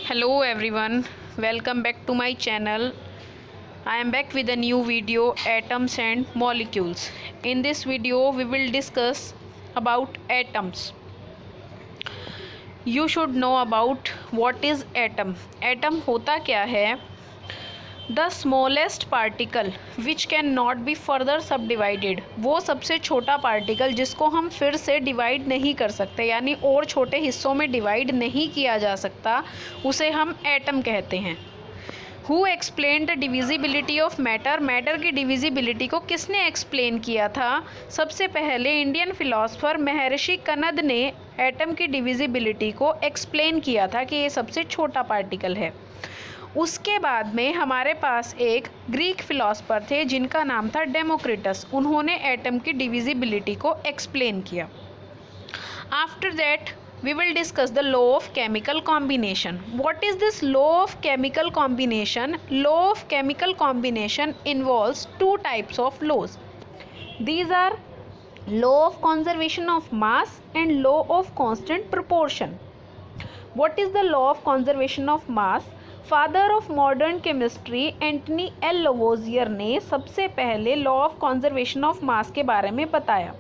Hello everyone, welcome back to my channel. I am back with a new video, atoms and molecules. In this video we will discuss about atoms. You should know about what is atom. Atom होता क्या है? The smallest particle which can not be further सब divided, वो सबसे छोटा particle जिसको हम फिर से डिवाइड नहीं कर सकते, यानी और छोटे हिस्सों में डिवाइड नहीं किया जा सकता, उसे हम एटम कहते हैं। Who explain the divisibility of matter, matter की डिविजिबिलिटी को किसने एक्सप्लेन किया था? सबसे पहले इंडियन फिलोसफर महर्षि कनद ने एटम की डिविजिबिलिटी को एक्सप्लेन किया था कि ये सबसे छोटा पार्टिकल है। उसके बाद में हमारे पास एक ग्रीक फिलोसफर थे जिनका नाम था डेमोक्रिटस, उन्होंने एटम की डिविजिबिलिटी को एक्सप्लेन किया। After that we will discuss the law of chemical combination. What is this law of chemical combination? Law of chemical combination involves two types of laws. These are law of conservation of mass and law of constant proportion. What is the law of conservation of mass? Father of modern chemistry Antoine L Lavoisier ने सबसे पहले law of conservation of mass के बारे में बताया।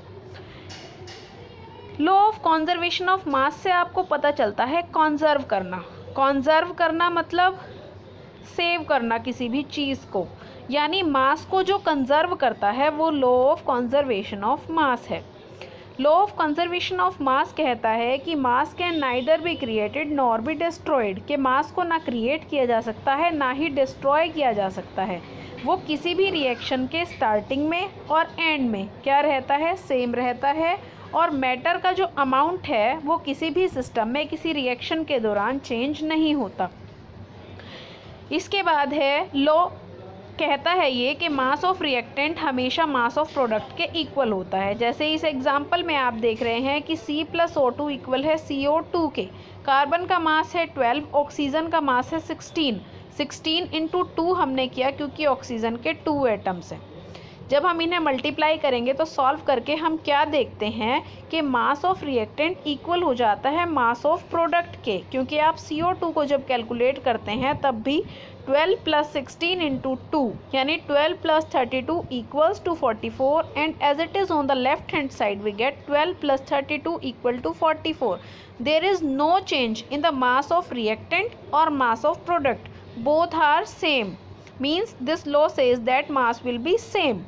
Law of conservation of mass से आपको पता चलता है कॉन्जर्व करना। कॉन्जर्व करना मतलब सेव करना किसी भी चीज़ को, यानी मास को जो कंजर्व करता है वो law of conservation of mass है। Law of conservation of mass कहता है कि mass can neither be created nor be destroyed, कि मास को ना क्रिएट किया जा सकता है ना ही डिस्ट्रॉय किया जा सकता है। वो किसी भी रिएक्शन के स्टार्टिंग में और एंड में क्या रहता है? सेम रहता है। और मैटर का जो अमाउंट है वो किसी भी सिस्टम में किसी रिएक्शन के दौरान चेंज नहीं होता। इसके बाद है लॉ कहता है ये कि मास ऑफ रिएक्टेंट हमेशा मास ऑफ प्रोडक्ट के इक्वल होता है। जैसे इस एग्जांपल में आप देख रहे हैं कि C+O2 इक्वल है CO2 के। कार्बन का मास है 12, ऑक्सीजन का मास है 16। 16 इंटू 2 हमने किया क्योंकि ऑक्सीजन के 2 एटम्स हैं। जब हम इन्हें मल्टीप्लाई करेंगे तो सॉल्व करके हम क्या देखते हैं कि मास ऑफ रिएक्टेंट इक्वल हो जाता है मास ऑफ प्रोडक्ट के, क्योंकि आप CO2 को जब कैलकुलेट करते हैं तब भी 12 + 16 इंटू 2 यानी 12 + 32 equals to 44, and as it is on the left hand side we get 12 + 32 equal to 44. There is no change in the mass of reactant और mass of product, both are same, means this law says that mass will be same.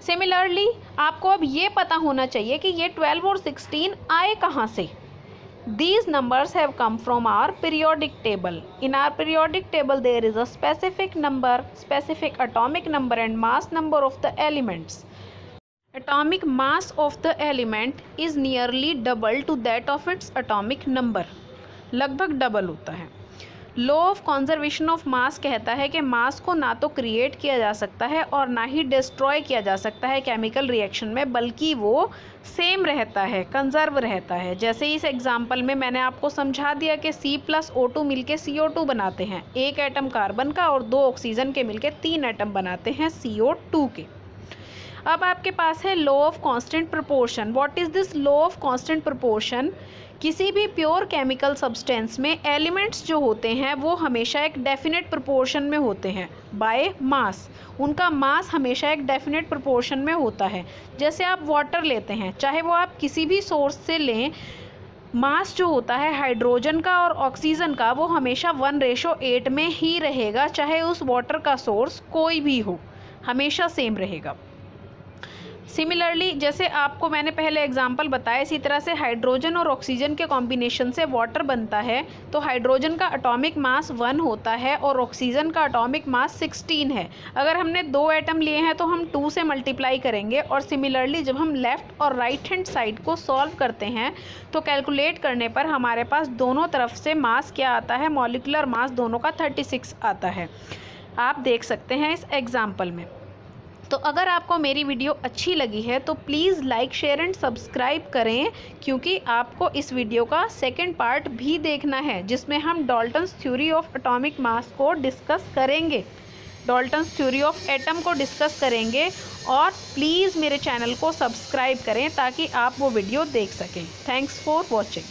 Similarly आपको अब ये पता होना चाहिए कि ये 12 और 16 आए कहाँ से। These numbers have come from our periodic table. In our periodic table there is a specific number, specific atomic number and mass number of the elements. Atomic mass of the element is nearly double to that of its atomic number. लगभग double होता है। Law of conservation of mass कहता है कि mass को ना तो create किया जा सकता है और ना ही डिस्ट्रॉय किया जा सकता है केमिकल रिएक्शन में, बल्कि वो सेम रहता है, कंजर्व रहता है। जैसे इस एग्जांपल में मैंने आपको समझा दिया कि C+O2 मिलके CO2 बनाते हैं, एक एटम कार्बन का और 2 ऑक्सीजन के मिलके 3 एटम बनाते हैं CO2 के। अब आपके पास है law of constant proportion. What is this law of constant proportion? किसी भी प्योर केमिकल सब्सटेंस में एलिमेंट्स जो होते हैं वो हमेशा एक डेफिनेट प्रोपोर्शन में होते हैं बाय मास। उनका मास हमेशा एक डेफिनेट प्रोपोर्शन में होता है। जैसे आप वाटर लेते हैं, चाहे वो आप किसी भी सोर्स से लें, मास जो होता है हाइड्रोजन का और ऑक्सीजन का वो हमेशा 1:8 में ही रहेगा, चाहे उस वाटर का सोर्स कोई भी हो, हमेशा सेम रहेगा। सिमिलरली जैसे आपको मैंने पहले एग्जांपल बताया, इसी तरह से हाइड्रोजन और ऑक्सीजन के कॉम्बिनेशन से वाटर बनता है, तो हाइड्रोजन का एटॉमिक मास 1 होता है और ऑक्सीजन का एटॉमिक मास 16 है। अगर हमने 2 एटम लिए हैं तो हम 2 से मल्टीप्लाई करेंगे, और सिमिलरली जब हम लेफ़्ट और राइट हैंड साइड को सॉल्व करते हैं तो कैलकुलेट करने पर हमारे पास दोनों तरफ से मास क्या आता है? मॉलिक्यूलर मास दोनों का 36 आता है। आप देख सकते हैं इस एग्जाम्पल में। तो अगर आपको मेरी वीडियो अच्छी लगी है तो please like, share and subscribe करें, क्योंकि आपको इस वीडियो का सेकंड पार्ट भी देखना है जिसमें हम Dalton's theory of atomic mass को डिस्कस करेंगे, डाल्टन्स थ्योरी ऑफ एटम को डिस्कस करेंगे। और प्लीज़ मेरे चैनल को सब्सक्राइब करें ताकि आप वो वीडियो देख सकें। Thanks for watching.